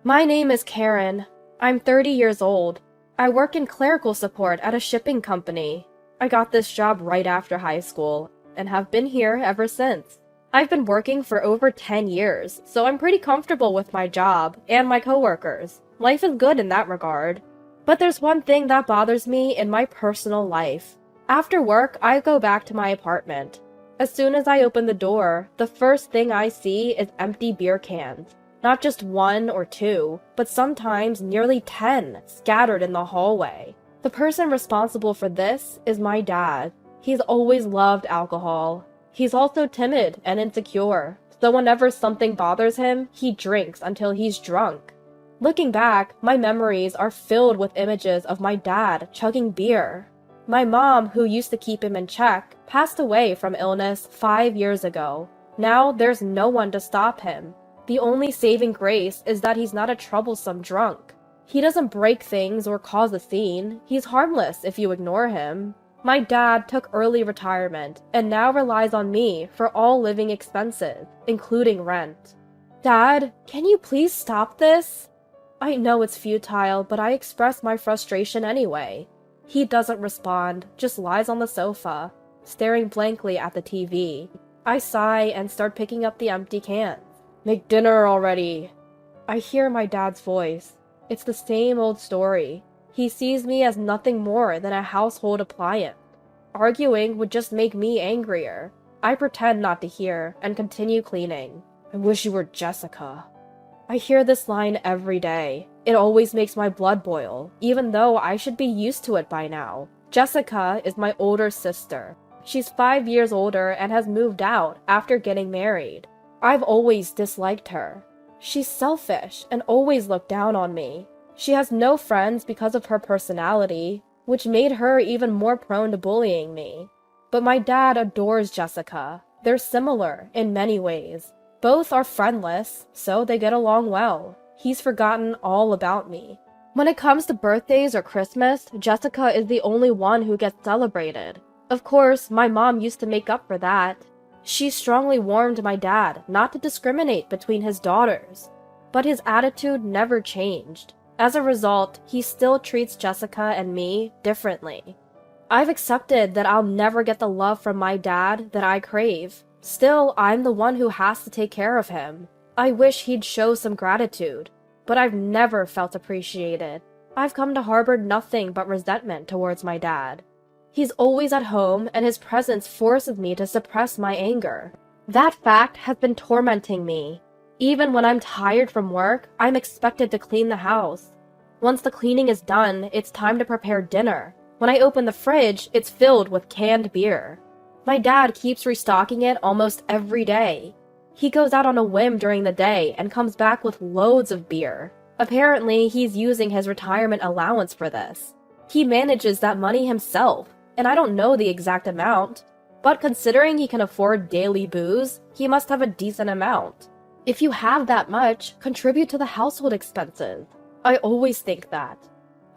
My name is Karen. I'm 30 years old. I work in clerical support at a shipping company. I got this job right after high school and have been here ever since. I've been working for over 10 years, so I'm pretty comfortable with my job and my coworkers. Life is good in that regard. But there's one thing that bothers me in my personal life. After work, I go back to my apartment. As soon as I open the door, the first thing I see is empty beer cans. Not just one or two, but sometimes nearly 10 scattered in the hallway. The person responsible for this is my dad. He's always loved alcohol. He's also timid and insecure, so whenever something bothers him, he drinks until he's drunk. Looking back, my memories are filled with images of my dad chugging beer. My mom, who used to keep him in check, passed away from illness 5 years ago. Now there's no one to stop him. The only saving grace is that he's not a troublesome drunk. He doesn't break things or cause a scene. He's harmless if you ignore him. My dad took early retirement and now relies on me for all living expenses, including rent. Dad, can you please stop this? I know it's futile, but I express my frustration anyway. He doesn't respond, just lies on the sofa, staring blankly at the TV. I sigh and start picking up the empty cans. Make dinner already. I hear my dad's voice. It's the same old story. He sees me as nothing more than a household appliance. Arguing would just make me angrier. I pretend not to hear and continue cleaning. I wish you were Jessica. I hear this line every day. It always makes my blood boil, even though I should be used to it by now. Jessica is my older sister. She's 5 years older and has moved out after getting married. I've always disliked her. She's selfish and always looked down on me. She has no friends because of her personality, which made her even more prone to bullying me. But my dad adores Jessica. They're similar in many ways. Both are friendless, so they get along well. He's forgotten all about me. When it comes to birthdays or Christmas, Jessica is the only one who gets celebrated. Of course, my mom used to make up for that. She strongly warned my dad not to discriminate between his daughters, but his attitude never changed. As a result, he still treats Jessica and me differently. I've accepted that I'll never get the love from my dad that I crave. Still, I'm the one who has to take care of him. I wish he'd show some gratitude, but I've never felt appreciated. I've come to harbor nothing but resentment towards my dad. He's always at home, and his presence forces me to suppress my anger. That fact has been tormenting me. Even when I'm tired from work, I'm expected to clean the house. Once the cleaning is done, it's time to prepare dinner. When I open the fridge, it's filled with canned beer. My dad keeps restocking it almost every day. He goes out on a whim during the day and comes back with loads of beer. Apparently, he's using his retirement allowance for this. He manages that money himself, and I don't know the exact amount, but considering he can afford daily booze, he must have a decent amount. If you have that much, contribute to the household expenses. I always think that.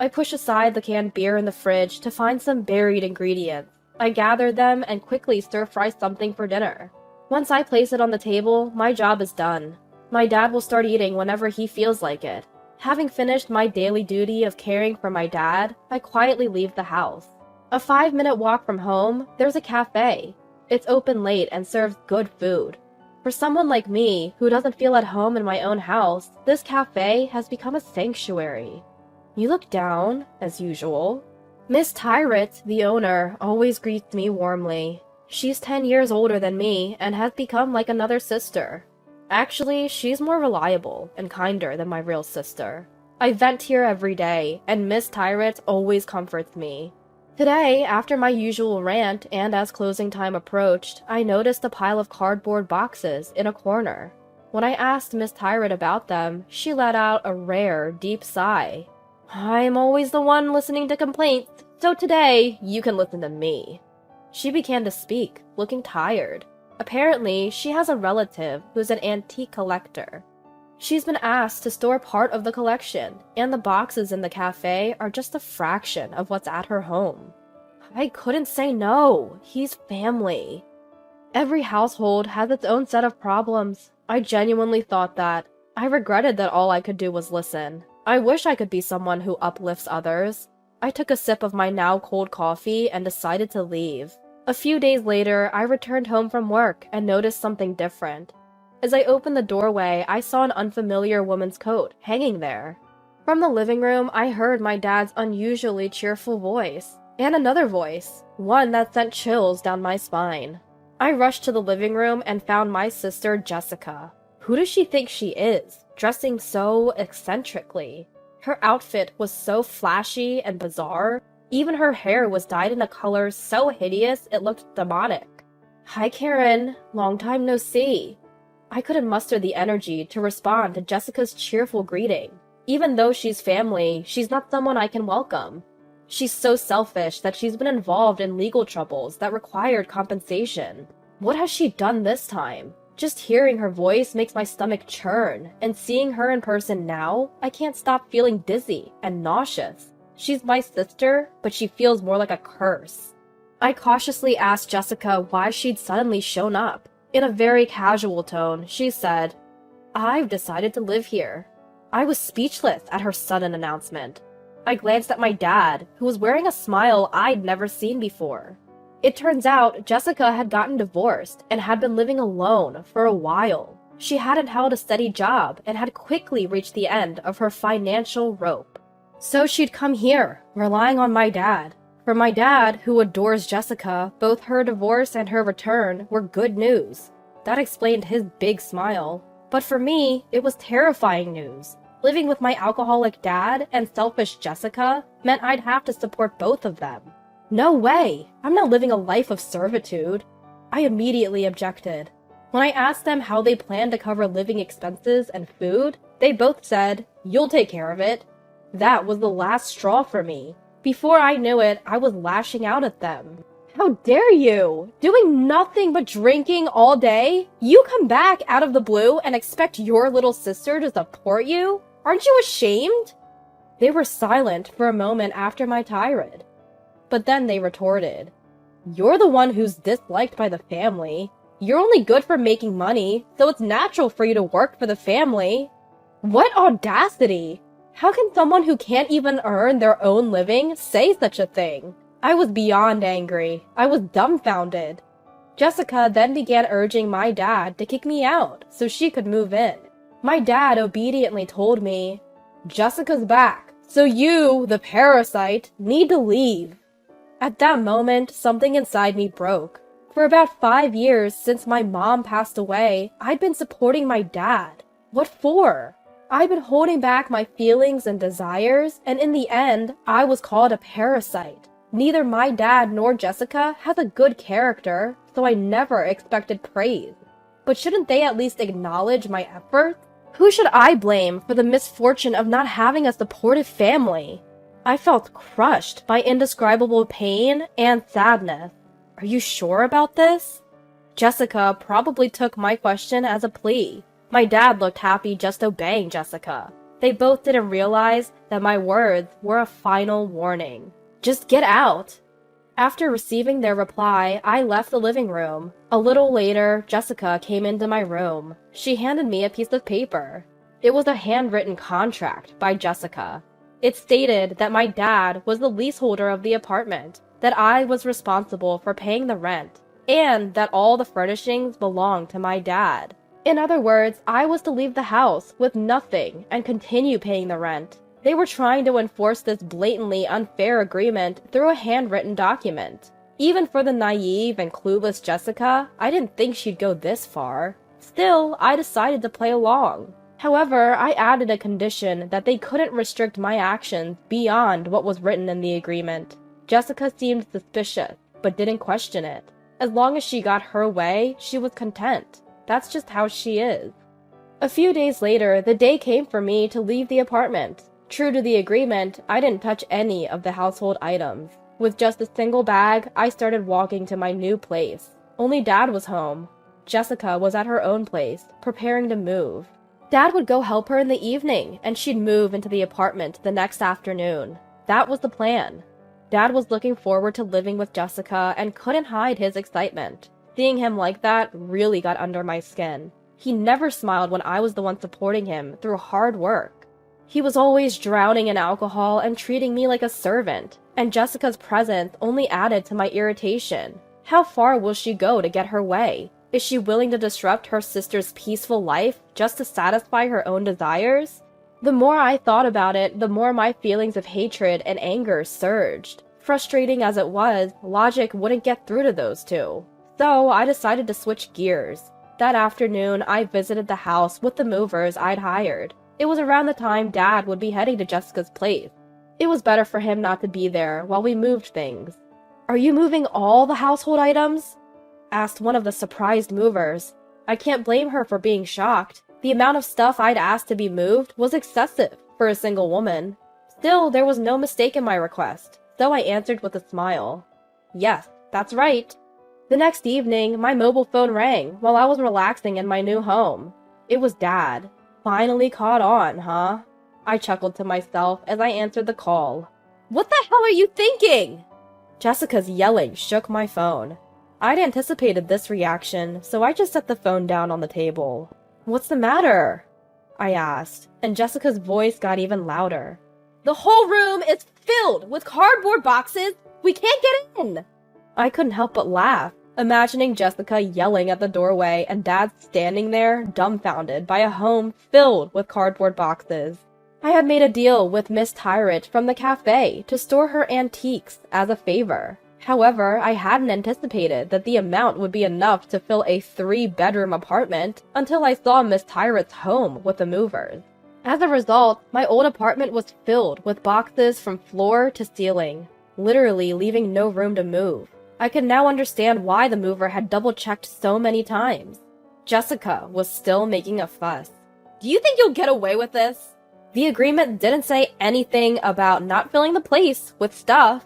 I push aside the canned beer in the fridge to find some buried ingredients. I gather them and quickly stir-fry something for dinner. Once I place it on the table, my job is done. My dad will start eating whenever he feels like it. Having finished my daily duty of caring for my dad, I quietly leave the house. A 5-minute walk from home, there's a cafe. It's open late and serves good food. For someone like me, who doesn't feel at home in my own house, this cafe has become a sanctuary. You look down, as usual. Miss Tyrett, the owner, always greets me warmly. She's 10 years older than me and has become like another sister. Actually, she's more reliable and kinder than my real sister. I vent here every day, and Miss Tyrett always comforts me. Today, after my usual rant and as closing time approached, I noticed a pile of cardboard boxes in a corner. When I asked Miss Tyrett about them, she let out a rare, deep sigh. I'm always the one listening to complaints, so today, you can listen to me. She began to speak, looking tired. Apparently, she has a relative who's an antique collector. She's been asked to store part of the collection, and the boxes in the cafe are just a fraction of what's at her home. I couldn't say no. He's family. Every household has its own set of problems. I genuinely thought that. I regretted that all I could do was listen. I wish I could be someone who uplifts others. I took a sip of my now cold coffee and decided to leave. A few days later, I returned home from work and noticed something different. As I opened the doorway, I saw an unfamiliar woman's coat hanging there. From the living room, I heard my dad's unusually cheerful voice, and another voice, one that sent chills down my spine. I rushed to the living room and found my sister, Jessica. Who does she think she is, dressing so eccentrically? Her outfit was so flashy and bizarre. Even her hair was dyed in a color so hideous it looked demonic. "Hi, Karen. Long time no see." I couldn't muster the energy to respond to Jessica's cheerful greeting. Even though she's family, she's not someone I can welcome. She's so selfish that she's been involved in legal troubles that required compensation. What has she done this time? Just hearing her voice makes my stomach churn, and seeing her in person now, I can't stop feeling dizzy and nauseous. She's my sister, but she feels more like a curse. I cautiously asked Jessica why she'd suddenly shown up. In a very casual tone, she said, "I've decided to live here." I was speechless at her sudden announcement. I glanced at my dad, who was wearing a smile I'd never seen before. It turns out Jessica had gotten divorced and had been living alone for a while. She hadn't held a steady job and had quickly reached the end of her financial rope. So she'd come here, relying on my dad. For my dad, who adores Jessica, both her divorce and her return were good news. That explained his big smile. But for me, it was terrifying news. Living with my alcoholic dad and selfish Jessica meant I'd have to support both of them. No way! I'm not living a life of servitude. I immediately objected. When I asked them how they planned to cover living expenses and food, they both said, "You'll take care of it." That was the last straw for me. Before I knew it, I was lashing out at them. "How dare you! Doing nothing but drinking all day? You come back out of the blue and expect your little sister to support you? Aren't you ashamed?" They were silent for a moment after my tirade. But then they retorted, "You're the one who's disliked by the family. You're only good for making money, so it's natural for you to work for the family." What audacity! How can someone who can't even earn their own living say such a thing? I was beyond angry. I was dumbfounded. Jessica then began urging my dad to kick me out so she could move in. My dad obediently told me, "Jessica's back, so you, the parasite, need to leave." At that moment, something inside me broke. For about 5 years since my mom passed away, I'd been supporting my dad. What for? I'd been holding back my feelings and desires, and in the end, I was called a parasite. Neither my dad nor Jessica has a good character, so I never expected praise. But shouldn't they at least acknowledge my efforts? Who should I blame for the misfortune of not having a supportive family? I felt crushed by indescribable pain and sadness. "Are you sure about this?" Jessica probably took my question as a plea. My dad looked happy just obeying Jessica. They both didn't realize that my words were a final warning. "Just get out." After receiving their reply, I left the living room. A little later, Jessica came into my room. She handed me a piece of paper. It was a handwritten contract by Jessica. It stated that my dad was the leaseholder of the apartment, that I was responsible for paying the rent, and that all the furnishings belonged to my dad. In other words, I was to leave the house with nothing and continue paying the rent. They were trying to enforce this blatantly unfair agreement through a handwritten document. Even for the naive and clueless Jessica, I didn't think she'd go this far. Still, I decided to play along. However, I added a condition that they couldn't restrict my actions beyond what was written in the agreement. Jessica seemed suspicious, but didn't question it. As long as she got her way, she was content. That's just how she is. A few days later, the day came for me to leave the apartment. True to the agreement, I didn't touch any of the household items. With just a single bag, I started walking to my new place. Only Dad was home. Jessica was at her own place, preparing to move. Dad would go help her in the evening, and she'd move into the apartment the next afternoon. That was the plan. Dad was looking forward to living with Jessica and couldn't hide his excitement. Seeing him like that really got under my skin. He never smiled when I was the one supporting him through hard work. He was always drowning in alcohol and treating me like a servant, and Jessica's presence only added to my irritation. How far will she go to get her way? Is she willing to disrupt her sister's peaceful life just to satisfy her own desires? The more I thought about it, the more my feelings of hatred and anger surged. Frustrating as it was, logic wouldn't get through to those two. So I decided to switch gears. That afternoon, I visited the house with the movers I'd hired. It was around the time Dad would be heading to Jessica's place. It was better for him not to be there while we moved things. "Are you moving all the household items?" asked one of the surprised movers. I can't blame her for being shocked. The amount of stuff I'd asked to be moved was excessive for a single woman. Still, there was no mistake in my request, so I answered with a smile. "Yes, that's right." The next evening, my mobile phone rang while I was relaxing in my new home. It was Dad. Finally caught on, huh? I chuckled to myself as I answered the call. "What the hell are you thinking?" Jessica's yelling shook my phone. I'd anticipated this reaction, so I just set the phone down on the table. "What's the matter?" I asked, and Jessica's voice got even louder. "The whole room is filled with cardboard boxes! We can't get in!" I couldn't help but laugh, imagining Jessica yelling at the doorway and Dad standing there, dumbfounded by a home filled with cardboard boxes. I had made a deal with Miss Tyrant from the cafe to store her antiques as a favor. However, I hadn't anticipated that the amount would be enough to fill a 3-bedroom apartment until I saw Miss Tyrant's home with the movers. As a result, my old apartment was filled with boxes from floor to ceiling, literally leaving no room to move. I could now understand why the mover had double-checked so many times. Jessica was still making a fuss. "Do you think you'll get away with this?" The agreement didn't say anything about not filling the place with stuff.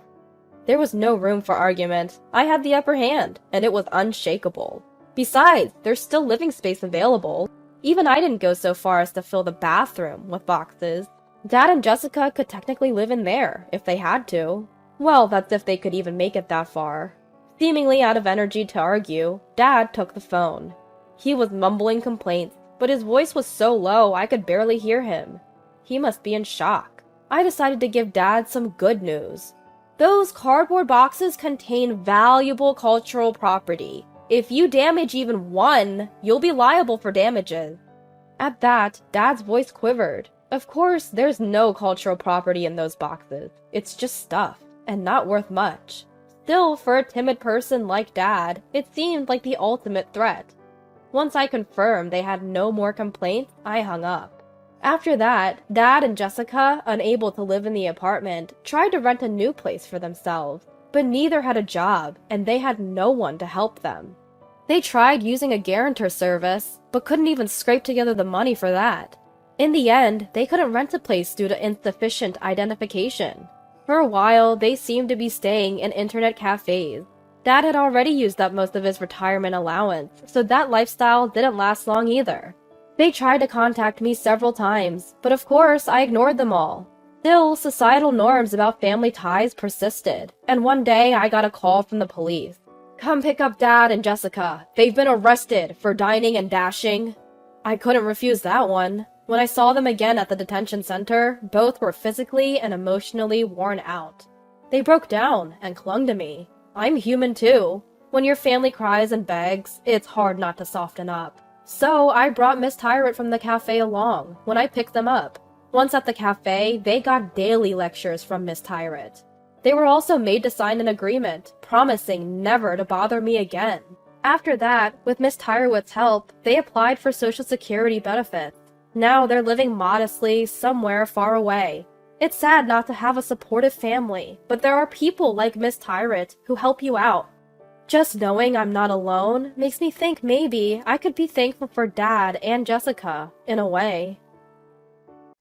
There was no room for argument. I had the upper hand, and it was unshakable. Besides, there's still living space available. Even I didn't go so far as to fill the bathroom with boxes. Dad and Jessica could technically live in there, if they had to. Well, that's if they could even make it that far. Seemingly out of energy to argue, Dad took the phone. He was mumbling complaints, but his voice was so low I could barely hear him. He must be in shock. I decided to give Dad some good news. "Those cardboard boxes contain valuable cultural property. If you damage even one, you'll be liable for damages." At that, Dad's voice quivered. Of course, there's no cultural property in those boxes. It's just stuff, and not worth much. Still, for a timid person like Dad, it seemed like the ultimate threat. Once I confirmed they had no more complaints, I hung up. After that, Dad and Jessica, unable to live in the apartment, tried to rent a new place for themselves, but neither had a job, and they had no one to help them. They tried using a guarantor service, but couldn't even scrape together the money for that. In the end, they couldn't rent a place due to insufficient identification. For a while, they seemed to be staying in internet cafes. Dad had already used up most of his retirement allowance, so that lifestyle didn't last long either. They tried to contact me several times, but of course I ignored them all. Still, societal norms about family ties persisted, and one day I got a call from the police. "Come pick up Dad and Jessica. They've been arrested for dining and dashing." I couldn't refuse that one. When I saw them again at the detention center, both were physically and emotionally worn out. They broke down and clung to me. I'm human too. When your family cries and begs, it's hard not to soften up. So I brought Miss Tyrant from the cafe along when I picked them up. Once at the cafe, they got daily lectures from Miss Tyrant. They were also made to sign an agreement, promising never to bother me again. After that, with Miss Tyrant's help, they applied for Social Security benefits. Now they're living modestly somewhere far away. It's sad not to have a supportive family, but there are people like Miss Tyrant who help you out. Just knowing I'm not alone makes me think maybe I could be thankful for Dad and Jessica, in a way.